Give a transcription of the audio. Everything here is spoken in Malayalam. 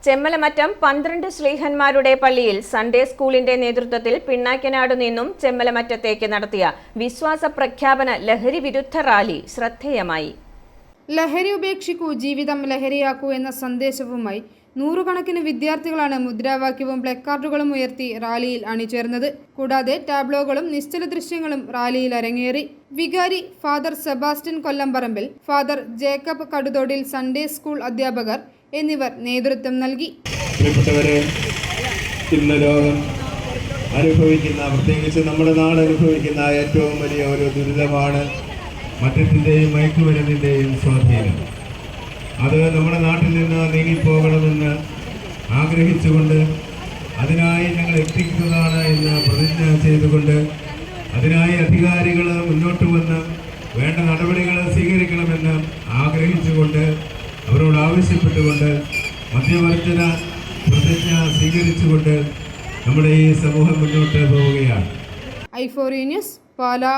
ചെമ്മലമറ്റം 12 ശ്ലീഹന്മാരുടെ പള്ളിയിൽ സൺഡേ സ്കൂളിന്റെ നേതൃത്വത്തിൽ പിണ്ണാക്കനാട് നിന്നും ചെമ്മലമറ്റത്തേക്ക് നടത്തിയ വിശ്വാസ പ്രഖ്യാപന ലഹരി വിരുദ്ധ റാലി ശ്രദ്ധേയമായി. ലഹരി ഉപേക്ഷിക്കൂ, ജീവിതം ലഹരിയാക്കൂ എന്ന സന്ദേശവുമായി നൂറുകണക്കിന് വിദ്യാർത്ഥികളാണ് മുദ്രാവാക്യവും പ്ലക്കാർഡുകളും ഉയർത്തി റാലിയിൽ അണിചേർന്നത്. കൂടാതെ ടാബ്ലോകളും നിശ്ചല ദൃശ്യങ്ങളും റാലിയിൽ അരങ്ങേറി. വികാരി father Sebastian Kollamparambil, father Jacob Kaduthodil, Sunday school അധ്യാപകർ എന്നിവർ നേതൃത്വം നൽകി. പ്രിയപ്പെട്ടവരെ, ഇന്ന് ലോകം അനുഭവിക്കുന്ന, പ്രത്യേകിച്ച് നമ്മുടെ നാട് അനുഭവിക്കുന്ന ഏറ്റവും വലിയ ഒരു ദുരിതമാണ് മദ്യത്തിൻ്റെയും മയക്കുമരുന്നിൻ്റെയും സ്വാധീനം. അത് നമ്മുടെ നാട്ടിൽ നിന്ന് നീങ്ങിപ്പോകണമെന്ന് ആഗ്രഹിച്ചുകൊണ്ട് അതിനായി ഞങ്ങൾ എത്തിക്കുന്നതാണ് എന്ന് പ്രതിജ്ഞ ചെയ്തുകൊണ്ട് അതിനായി അധികാരികൾ മുന്നോട്ട് വന്ന് വേണ്ട നടപടികൾ സ്വീകരിക്കണമെന്ന് ആഗ്രഹിച്ചുകൊണ്ട് അവരോട് ആവശ്യപ്പെട്ടുകൊണ്ട് മദ്യവർജന പ്രതിജ്ഞ സ്വീകരിച്ചുകൊണ്ട് നമ്മുടെ ഈ സമൂഹം മുന്നോട്ട് പോവുകയാണ്. i4 news, Pala.